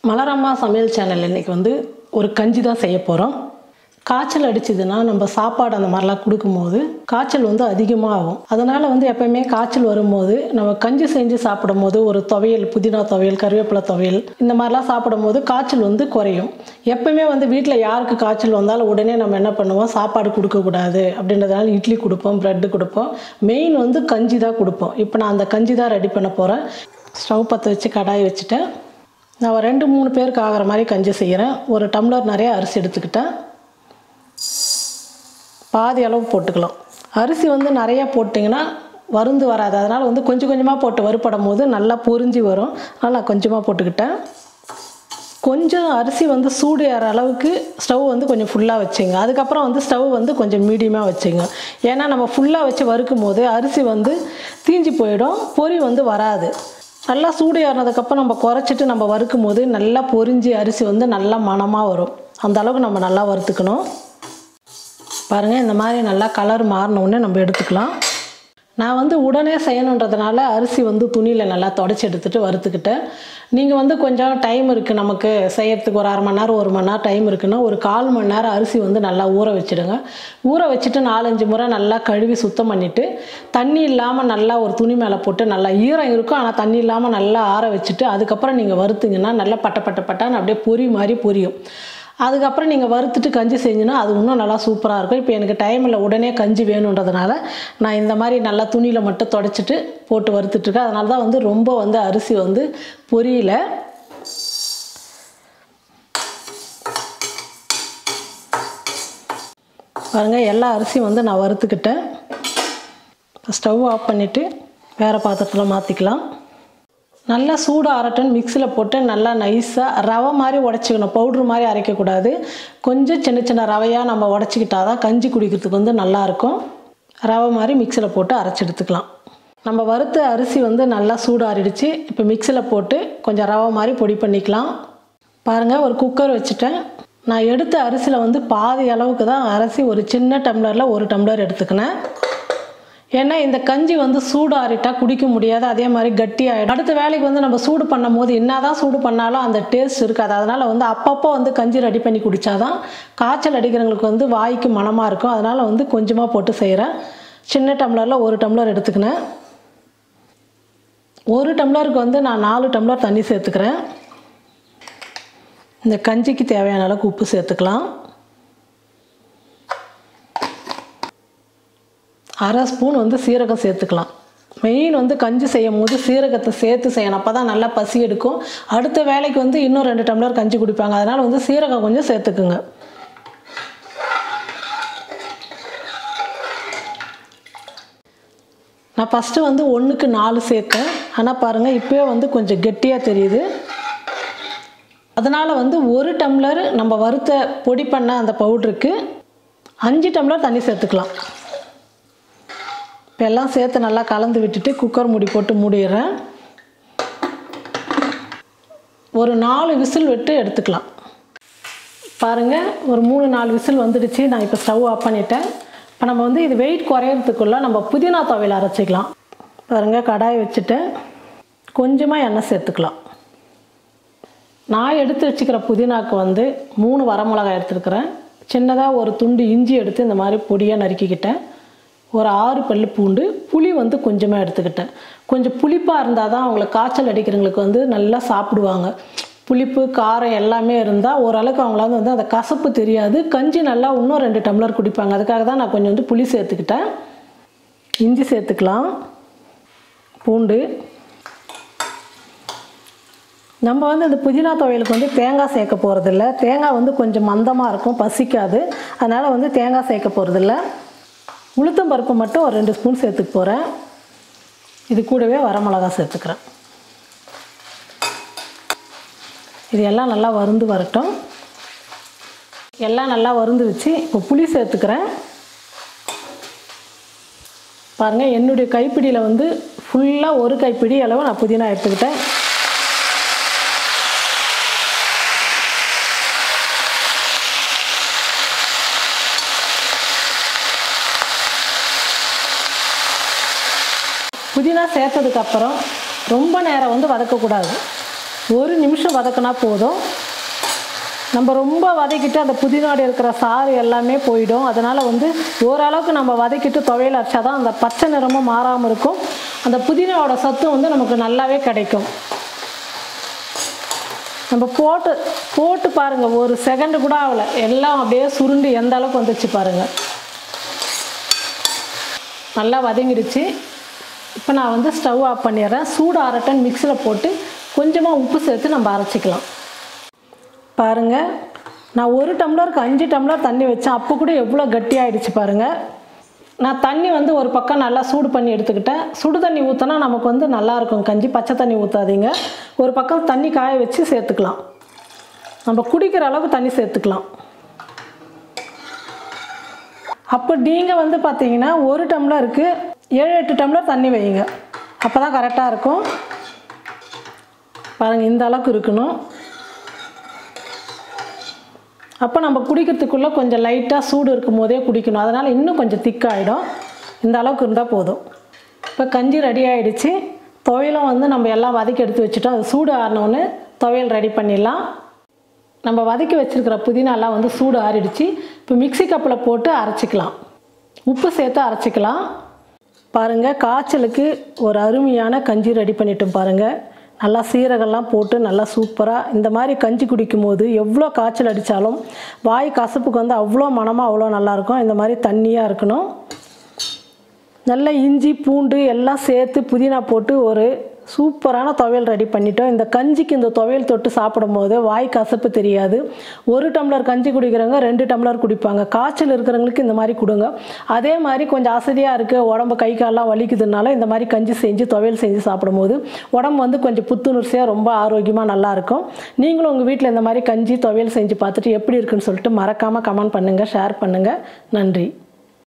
மலர் அம்மா சமையல் சேனல் இன்னைக்கு வந்து ஒரு கஞ்சி தான் செய்ய போகிறோம். காய்ச்சல் அடிச்சதுன்னா நம்ம சாப்பாடு அந்த மாதிரிலாம் கொடுக்கும்போது காய்ச்சல் வந்து அதிகமாக ஆகும். அதனால் வந்து எப்போயுமே காய்ச்சல் வரும்போது நம்ம கஞ்சி செஞ்சு சாப்பிடும் போது ஒரு துவையல், புதினா துவையல், கருவேப்பிலை துவையல் இந்த மாதிரிலாம் சாப்பிடும் போது காய்ச்சல் வந்து குறையும். எப்போயுமே வந்து வீட்டில் யாருக்கு காய்ச்சல் வந்தாலும் உடனே நம்ம என்ன பண்ணுவோம், சாப்பாடு கொடுக்கக்கூடாது அப்படின்றதுனால இட்லி கொடுப்போம், ப்ரெட்டு கொடுப்போம். மெயின் வந்து கஞ்சி தான் கொடுப்போம். இப்போ நான் அந்த கஞ்சி தான் ரெடி பண்ண போகிறேன். ஸ்டவ் பற்ற வச்சு கடாய் வச்சுட்டேன். நான் 2-3 பேருக்கு ஆகிற மாதிரி கஞ்சி செய்கிறேன். ஒரு டம்ளர் நிறைய அரிசி எடுத்துக்கிட்டேன். பாதி அளவு போட்டுக்கலாம். அரிசி வந்து நிறையா போட்டிங்கன்னா வருந்து வராது. அதனால் வந்து கொஞ்சம் கொஞ்சமாக போட்டு வறுப்படும் போது நல்லா பொரிஞ்சு வரும். அதனால் நான் கொஞ்சமாக போட்டுக்கிட்டேன். கொஞ்சம் அரிசி வந்து சூடு ஏற அளவுக்கு ஸ்டவ் வந்து கொஞ்சம் ஃபுல்லாக வச்சுங்க. அதுக்கப்புறம் வந்து ஸ்டவ் வந்து கொஞ்சம் மீடியமாக வச்சுங்க. ஏன்னா நம்ம ஃபுல்லாக வச்சு வறுக்கும் போது அரிசி வந்து தீஞ்சு போயிடும், பொரி வந்து வராது. நல்லா சூடு ஏறினதுக்கப்புறம் நம்ம குறைச்சிட்டு நம்ம வறுக்கும் போது நல்லா பொரிஞ்சு அரிசி வந்து நல்லா மணமாக வரும். அந்த அளவுக்கு நம்ம நல்லா வறுத்துக்கணும். பாருங்கள், இந்த மாதிரி நல்லா கலர் மாறினோடனே நம்ம எடுத்துக்கலாம். நான் வந்து உடனே செய்யணுன்றதுனால அரிசி வந்து துணியில் நல்லா தொடச்சி எடுத்துகிட்டு வறுத்துக்கிட்டேன். நீங்கள் வந்து கொஞ்சம் டைம் இருக்குது நமக்கு செய்யறதுக்கு, ஒரு 1/2 மணி நேரம் 1 மணி நேரம் டைம் இருக்குன்னா ஒரு 1/4 மணி நேரம் அரிசி வந்து நல்லா ஊற வச்சுடுங்க. ஊற வச்சுட்டு 4-5 முறை நல்லா கழுவி சுத்தம் பண்ணிவிட்டு தண்ணி இல்லாமல் நல்லா ஒரு துணி மேலே போட்டு நல்லா ஈரம் இருக்கும் ஆனால் தண்ணி இல்லாமல் நல்லா ஆற வச்சுட்டு அதுக்கப்புறம் நீங்கள் வறுத்திங்கன்னா நல்லா பட்டான்னு அப்படியே பொரி மாதிரி பொரியும். அதுக்கப்புறம் நீங்கள் வறுத்துட்டு கஞ்சி செஞ்சுன்னா அது இன்னும் நல்லா சூப்பராக இருக்கும். இப்போ எனக்கு டைம் இல்லை, உடனே கஞ்சி வேணுன்றதுனால நான் இந்த மாதிரி நல்லா துணியில் மட்டும் தொடச்சிட்டு போட்டு வறுத்துட்ருக்கேன். அதனால தான் வந்து ரொம்ப வந்து அரிசி வந்து பொரியல. பாருங்கள், எல்லா அரிசியும் வந்து நான் வறுத்துக்கிட்டேன். ஸ்டவ் ஆஃப் பண்ணிவிட்டு வேறு பாத்திரத்தில் மாற்றிக்கலாம். நல்லா சூடு ஆறட்டுன்னு மிக்சியில் போட்டு நல்லா நைஸாக ரவை மாதிரி உடச்சிக்கணும். பவுட்ரு மாதிரி அரைக்கக்கூடாது. கொஞ்சம் சின்ன சின்ன ரவையாக நம்ம உடச்சிக்கிட்டா தான் கஞ்சி குடிக்கிறதுக்கு வந்து நல்லாயிருக்கும். ரவை மாதிரி மிக்சியில் போட்டு அரைச்சி எடுத்துக்கலாம். நம்ம வறுத்த அரிசி வந்து நல்லா சூடு ஆறிடுச்சு. இப்போ மிக்சியில் போட்டு கொஞ்சம் ரவை மாதிரி பொடி பண்ணிக்கலாம். பாருங்கள், ஒரு குக்கர் வச்சுட்டேன். நான் எடுத்த அரிசியில் வந்து பாதி அளவுக்கு தான் அரிசி, ஒரு சின்ன டம்ளரில் 1 டம்ளர் எடுத்துக்கினேன். ஏன்னா இந்த கஞ்சி வந்து சூடு ஆறிட்டா குடிக்க முடியாது, அதே மாதிரி கட்டி ஆகிடும். அடுத்த வேலைக்கு வந்து நம்ம சூடு பண்ணும் போது என்ன தான் சூடு பண்ணாலும் அந்த டேஸ்ட் இருக்காது. அதனால் வந்து அப்பப்போ வந்து கஞ்சி ரெடி பண்ணி குடித்தாதான் காய்ச்சல் அடிக்கிறவங்களுக்கு வந்து வாய்க்கு மனமாக இருக்கும். அதனால் வந்து கொஞ்சமாக போட்டு செய்கிறேன். சின்ன டம்ளரில் 1 டம்ளர் எடுத்துக்கினேன். 1 டம்ளருக்கு வந்து நான் 4 டம்ளர் தண்ணி சேர்த்துக்கிறேன். இந்த கஞ்சிக்கு தேவையான அளவுக்கு உப்பு சேர்த்துக்கலாம். 1/2 ஸ்பூன் வந்து சீரகம் சேர்த்துக்கலாம். மெயின் வந்து கஞ்சி செய்யும் போது சீரகத்தை சேர்த்து செய்யணும். அப்போ தான் நல்லா பசி எடுக்கும். அடுத்த வேலைக்கு வந்து இன்னும் 2 டம்ளர் கஞ்சி குடிப்பாங்க. அதனால் வந்து சீரகம் கொஞ்சம் சேர்த்துக்குங்க. நான் ஃபஸ்ட்டு வந்து 1க்கு 4 சேர்த்தேன். ஆனால் பாருங்கள், இப்போயே வந்து கொஞ்சம் கெட்டியாக தெரியுது. அதனால் வந்து 1 டம்ளர் நம்ம வறுத்த பொடி பண்ண அந்த பவுட்ருக்கு 5 டம்ளர் தண்ணி சேர்த்துக்கலாம். இப்போ எல்லாம் சேர்த்து நல்லா கலந்து விட்டுட்டு குக்கர் மூடி போட்டு மூடிடுறேன். ஒரு 4 விசில் விட்டு எடுத்துக்கலாம். பாருங்கள், ஒரு 3-4 விசில் வந்துடுச்சு. நான் இப்போ ஸ்டவ் ஆஃப் பண்ணிட்டேன். இப்போ நம்ம வந்து இது வெயிட் குறையிறதுக்குள்ளே நம்ம புதினா துவையல் அரைச்சிக்கலாம். பாருங்கள், கடாய் வச்சுட்டு கொஞ்சமாக எண்ணெய் சேர்த்துக்கலாம். நான் எடுத்து வச்சுக்கிற புதினாக்கு வந்து 3 வரமிளகாய் எடுத்துருக்கிறேன். சின்னதாக ஒரு துண்டு இஞ்சி எடுத்து இந்த மாதிரி பொடியாக நறுக்கிக்கிட்டேன். ஒரு 6 பல்லு பூண்டு, புளி வந்து கொஞ்சமாக எடுத்துக்கிட்டேன். கொஞ்சம் புளிப்பாக இருந்தால் தான் அவங்களுக்கு காய்ச்சல் அடிக்கிறவங்களுக்கு வந்து நல்லா சாப்பிடுவாங்க. புளிப்பு காரம் எல்லாமே இருந்தால் ஓரளவுக்கு அவங்களால வந்து அந்த கசப்பு தெரியாது. கஞ்சி நல்லா இன்னும் 2 டம்ளர் குடிப்பாங்க. அதுக்காக தான் நான் கொஞ்சம் வந்து புளி சேர்த்துக்கிட்டேன். இஞ்சி சேர்த்துக்கலாம். பூண்டு. நம்ம வந்து இந்த புதினா துவையலுக்கு வந்து தேங்காய் சேர்க்க போகிறதில்ல. தேங்காய் வந்து கொஞ்சம் மந்தமாக இருக்கும், பசிக்காது. அதனால் வந்து தேங்காய் சேர்க்க போகிறதில்ல. உளுத்தம் பருப்பு மட்டும் ஒரு 2 ஸ்பூன் சேர்த்துக்க போகிறேன். இது கூடவே வரமிளகாய் சேர்த்துக்கிறேன். இது எல்லாம் நல்லா வறுந்து வரட்டும். எல்லாம் நல்லா வறுந்துருச்சு. இப்போ புளி சேர்த்துக்கிறேன். பாருங்கள், என்னுடைய கைப்பிடியில் வந்து ஃபுல்லாக 1 கைப்பிடி அளவு நான் புதினா எடுத்துக்கிட்டேன். புதினா சேர்த்ததுக்கப்புறம் ரொம்ப நேரம் வந்து வதக்கக்கூடாது. 1 நிமிஷம் வதக்கினா போதும். நம்ம ரொம்ப வதக்கிட்டு அந்த புதினாவோட இருக்கிற சாறு எல்லாமே போயிடும். அதனால் வந்து ஓரளவுக்கு நம்ம வதக்கிட்டு துவையல் அரைச்சா தான் அந்த பச்சை நிறமும் மாறாமல் இருக்கும். அந்த புதினாவோட சத்தும் வந்து நமக்கு நல்லாவே கிடைக்கும். நம்ம போட்டு பாருங்கள், 1 செகண்டு கூட ஆகலை, எல்லாம் அப்படியே சுருண்டு எந்த அளவுக்கு வந்துச்சு பாருங்கள். நல்லா வதங்கிடுச்சு. இப்போ நான் வந்து ஸ்டவ் ஆஃப் பண்ணிடுறேன். சூடு ஆறட்டன் மிக்ஸியில் போட்டு கொஞ்சமாக உப்பு சேர்த்து நம்ம அரைச்சிக்கலாம். பாருங்கள், நான் 1 டம்ளருக்கு 5 டம்ளர் தண்ணி வச்சேன். அப்போ கூட எவ்வளோ கட்டியாகிடுச்சு பாருங்கள். நான் தண்ணி வந்து ஒரு பக்கம் நல்லா சூடு பண்ணி எடுத்துக்கிட்டேன். சுடு தண்ணி ஊற்றினா நமக்கு வந்து நல்லாயிருக்கும் கஞ்சி. பச்சை தண்ணி ஊற்றாதீங்க. ஒரு பக்கம் தண்ணி காய வச்சு சேர்த்துக்கலாம். நம்ம குடிக்கிற அளவுக்கு தண்ணி சேர்த்துக்கலாம். அப்போ நீங்கள் வந்து பார்த்தீங்கன்னா 1 டம்ளருக்கு 7-8 டம்ளர் தண்ணி வைங்க. அப்போ தான் கரெக்டாக இருக்கும். பாருங்கள், இந்த அளவுக்கு இருக்கணும். அப்போ நம்ம குடிக்கிறதுக்குள்ளே கொஞ்சம் லைட்டாக சூடு இருக்கும் போதே குடிக்கணும். அதனால் இன்னும் கொஞ்சம் திக்காகிடும். இந்த அளவுக்கு இருந்தால் போதும். இப்போ கஞ்சி ரெடி ஆகிடுச்சு. துவையலும் வந்து நம்ம எல்லாம் வதக்கி எடுத்து வச்சுட்டோம். அது சூடு ஆறினோன்னு துவையல் ரெடி பண்ணிடலாம். நம்ம வதக்கி வச்சுருக்கிற புதினாலாம் வந்து சூடு ஆறிடுச்சு. இப்போ மிக்ஸி கப்பில் போட்டு அரைச்சிக்கலாம். உப்பு சேர்த்து அரைச்சிக்கலாம். பாருங்கள், காய்ச்சலுக்கு ஒரு அருமையான கஞ்சி ரெடி பண்ணிட்டோம் பாருங்கள். நல்லா சீரகம்லாம் போட்டு நல்லா சூப்பராக இந்த மாதிரி கஞ்சி குடிக்கும் போது எவ்வளோ காய்ச்சல் அடித்தாலும் வாய் கசப்புக்கு வந்து அவ்வளோ மனமாக அவ்வளோ நல்லாயிருக்கும். இந்த மாதிரி தண்ணியாக இருக்கணும். நல்லா இஞ்சி பூண்டு எல்லாம் சேர்த்து புதினா போட்டு ஒரு சூப்பரான துவையல் ரெடி பண்ணிட்டோம். இந்த கஞ்சிக்கு இந்த துவையல் தொட்டு சாப்பிடும் போது வாய் கசப்பு தெரியாது. 1 டம்ளர் கஞ்சி குடிக்கிறவங்க 2 டம்ளர் குடிப்பாங்க. காய்ச்சல் இருக்கிறவங்களுக்கு இந்த மாதிரி கொடுங்க. அதே மாதிரி கொஞ்சம் அசதியாக இருக்குது, உடம்பு கை காலெலாம் வலிக்குதுனால இந்த மாதிரி கஞ்சி செஞ்சு துவையல் செஞ்சு சாப்பிடும்போது உடம்பு வந்து கொஞ்சம் புத்துணர்ச்சியாக ரொம்ப ஆரோக்கியமாக நல்லாயிருக்கும். நீங்களும் உங்கள் வீட்டில் இந்த மாதிரி கஞ்சி துவையல் செஞ்சு பார்த்துட்டு எப்படி இருக்குன்னு சொல்லிட்டு மறக்காமல் கமெண்ட் பண்ணுங்கள், ஷேர் பண்ணுங்கள். நன்றி.